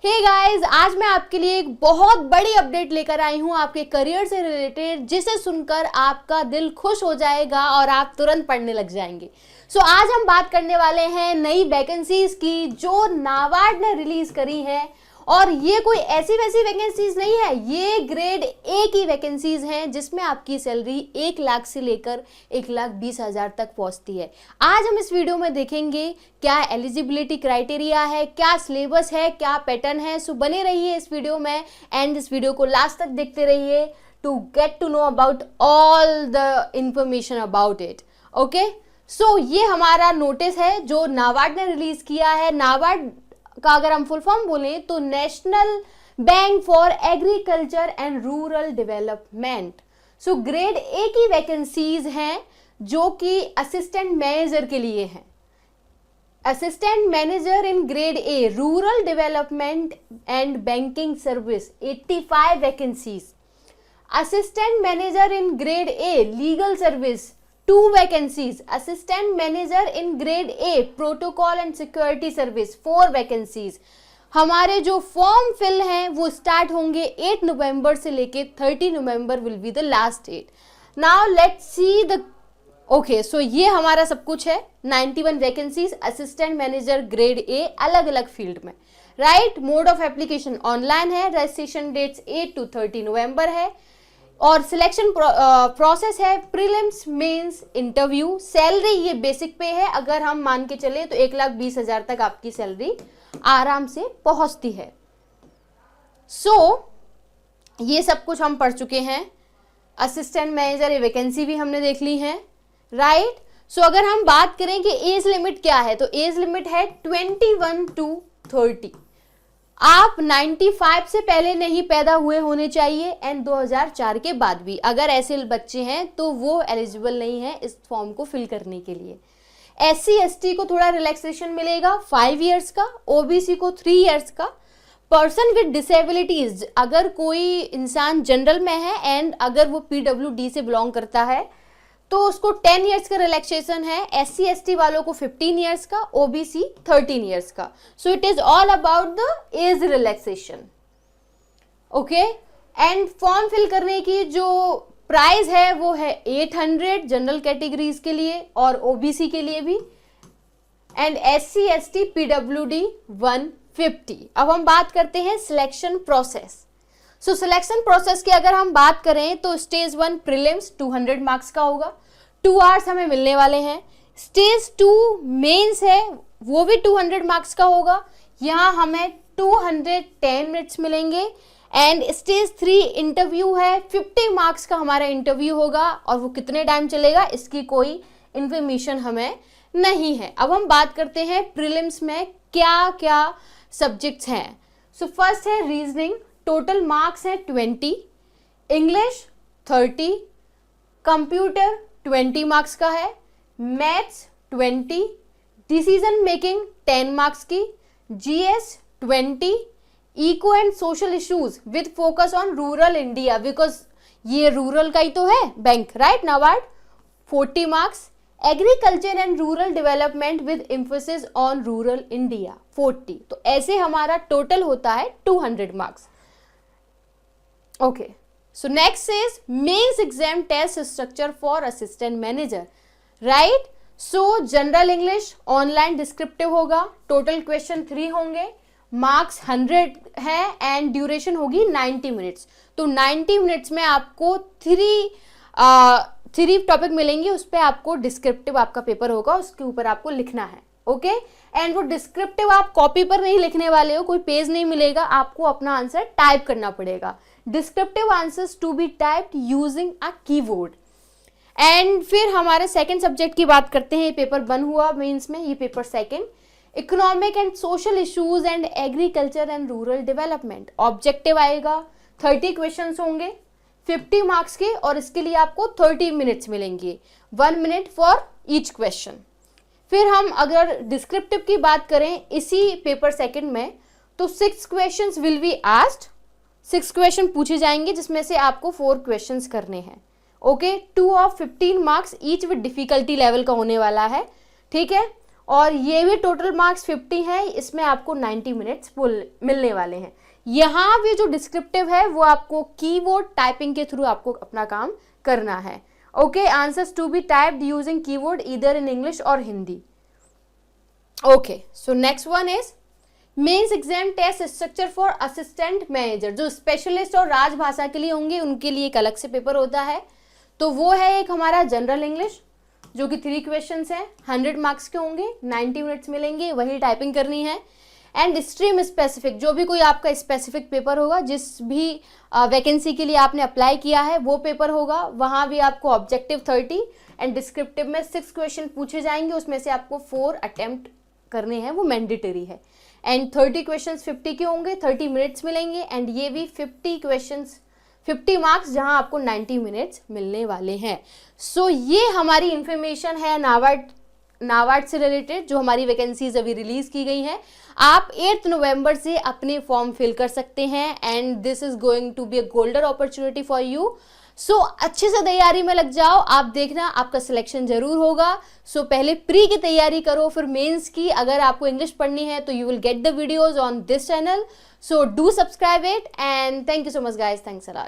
Hey guys, आज मैं आपके लिए एक बहुत बड़ी अपडेट लेकर आई हूँ आपके करियर से रिलेटेड, जिसे सुनकर आपका दिल खुश हो जाएगा और आप तुरंत पढ़ने लग जाएंगे। आज हम बात करने वाले हैं नई वैकेंसीज की जो नाबार्ड ने रिलीज करी है। और ये कोई ऐसी वैसी वैकेंसीज नहीं है, ये ग्रेड ए की वैकेंसीज हैं जिसमें आपकी सैलरी 1 लाख से लेकर 1,20,000 तक पहुंचती है। आज हम इस वीडियो में देखेंगे क्या एलिजिबिलिटी क्राइटेरिया है, क्या सिलेबस है, क्या पैटर्न है। सो बने रहिए इस वीडियो में एंड इस वीडियो को लास्ट तक देखते रहिए to get to know about all the information about it. Okay, so ये हमारा नोटिस है जो नाबार्ड ने रिलीज किया है। नाबार्ड का अगर हम फुल फॉर्म बोलें तो national bank for agriculture and rural development. So grade A की वैकेंसीज हैं जो कि असिस्टेंट मैनेजर के लिए हैं। Assistant manager in grade A rural development and banking service 85 vacancies. Assistant manager in grade a legal service 2 vacancies. Assistant manager in grade a protocol and security service 4 vacancies. हमारे जो form fill हैं वो start होंगे 8 नवंबर से लेके 30 November will be the last date. Now let's see the okay, so ये हमारा सब कुछ है। 91 vacancies assistant manager grade A अलग अलग फील्ड में। Right, mode of application online है। रजिस्ट्रेशन डेट्स 8 to 30 नवंबर है और सिलेक्शन प्रोसेस है प्रीलिम्स, मेंस, इंटरव्यू। सैलरी ये बेसिक पे है, अगर हम मान के चले तो 1,20,000 तक आपकी सैलरी आराम से पहुंचती है। ये सब कुछ हम पढ़ चुके हैं। असिस्टेंट मैनेजर ये वैकेंसी भी हमने देख ली है। राइट, अगर हम बात करें कि एज लिमिट क्या है तो एज लिमिट है 21 to 30। आप 95 से पहले नहीं पैदा हुए होने चाहिए एंड 2004 के बाद भी। अगर ऐसे बच्चे हैं तो वो एलिजिबल नहीं है इस फॉर्म को फिल करने के लिए। SC ST को थोड़ा रिलैक्सेशन मिलेगा 5 इयर्स का, OBC को 3 इयर्स का। पर्सन विद डिसेबिलिटीज, अगर कोई इंसान जनरल में है एंड अगर वो PWD से बिलोंग करता है तो उसको 10 इयर्स का रिलैक्सेशन है। SC ST वालों को 15 इयर्स का, OBC 13 इयर्स का। So it is all about the age relaxation. Okay, and form fill करने की जो प्राइस है वो है 800 जनरल कैटेगरीज के लिए और OBC के लिए भी, एंड SC ST PWD 150। अब हम बात करते हैं सिलेक्शन प्रोसेस। सिलेक्शन प्रोसेस की अगर हम बात करें तो स्टेज 1 प्रीलिम्स 200 मार्क्स का होगा, 2 आवर्स हमें मिलने वाले हैं। स्टेज 2 मेंस है, वो भी 200 मार्क्स का होगा, यहाँ हमें 210 मिनट्स मिलेंगे। एंड स्टेज 3 इंटरव्यू है, 50 मार्क्स का हमारा इंटरव्यू होगा और वो कितने टाइम चलेगा इसकी कोई इंफॉर्मेशन हमें नहीं है। अब हम बात करते हैं प्रीलिम्स में क्या क्या सब्जेक्ट्स हैं। फर्स्ट है रीजनिंग, टोटल मार्क्स है 20, इंग्लिश 30, कंप्यूटर 20 मार्क्स का है, मैथ्स 20, डिसीजन मेकिंग 10 मार्क्स की, GS 20, eco and social issues with focus on rural India, because ये रूरल का ही तो है bank, right, NABARD 40 marks, agriculture and rural development with emphasis on rural India 40। तो ऐसे हमारा टोटल होता है 200 marks. Okay, so next is mains exam test structure for assistant manager, right? So general English online descriptive होगा, total question 3 होंगे, marks 100 है and duration होगी 90 minutes. तो 90 मिनट्स में आपको 3 टॉपिक मिलेंगे, उस पर आपको डिस्क्रिप्टिव आपका पेपर होगा, उसके ऊपर आपको लिखना है। ओके, एंड वो डिस्क्रिप्टिव आप कॉपी पर नहीं लिखने वाले हो, कोई पेज नहीं मिलेगा, आपको अपना आंसर टाइप करना पड़ेगा। Descriptive answers to be typed using a keyboard. And फिर हमारे सेकंड सब्जेक्ट की बात करते हैं। ये पेपर 1 हुआ मेंस में, ये paper 2 economic and social issues and agriculture and rural development. Objective आएगा, 30 क्वेश्चंस होंगे 50 मार्क्स के और इसके लिए आपको 30 मिनट्स मिलेंगे, 1 मिनट फॉर ईच क्वेश्चन। फिर हम अगर डिस्क्रिप्टिव की बात करें इसी पेपर 2 में तो 6 questions will be asked, 6 question पूछे जाएंगे जिसमें से आपको 4 क्वेश्चंस करने हैं। Okay, 2 of 15 marks each with difficulty level का होने वाला है, ठीक है। और ये भी टोटल मार्क्स 50 है, इसमें आपको 90 मिनट्स मिलने वाले हैं। यहाँ भी जो डिस्क्रिप्टिव है वो आपको कीवर्ड टाइपिंग के थ्रू आपको अपना काम करना है। Okay, answers to be typed using keyword either in English or Hindi. Okay, so next one is mains exam test structure for assistant manager. जो स्पेशलिस्ट और राजभाषा के लिए होंगे उनके लिए एक अलग से पेपर होता है। तो वो है एक हमारा जनरल इंग्लिश, जो कि 3 क्वेश्चंस हैं, 100 मार्क्स के होंगे, 90 मिनट्स मिलेंगे, वही टाइपिंग करनी है। एंड स्ट्रीम स्पेसिफिक, जो भी कोई आपका स्पेसिफिक पेपर होगा, जिस भी वैकेंसी के लिए आपने अप्लाई किया है वो पेपर होगा, वहाँ भी आपको ऑब्जेक्टिव 30 एंड डिस्क्रिप्टिव में 6 क्वेश्चन पूछे जाएंगे, उसमें से आपको 4 अटेम्प्ट करने हैं, वो मैंडेटरी है। एंड 30 क्वेश्चंस 50 के होंगे, 30 मिनट्स मिलेंगे। एंड ये भी 50 क्वेश्चंस 50 मार्क्स, जहां आपको 90 मिनट्स मिलने वाले हैं। सो ये हमारी इंफॉर्मेशन है नाबार्ड से रिलेटेड, जो हमारी वैकेंसीज अभी रिलीज की गई हैं। आप 8 नवंबर से अपने फॉर्म फिल कर सकते हैं and this is going to be a golden opportunity for you. So अच्छे से तैयारी में लग जाओ, आप देखना आपका सिलेक्शन जरूर होगा। सो पहले प्री की तैयारी करो, फिर मेंस की। अगर आपको इंग्लिश पढ़नी है तो you will get the videos on this channel, so do subscribe it and thank you so much guys, thanks a lot.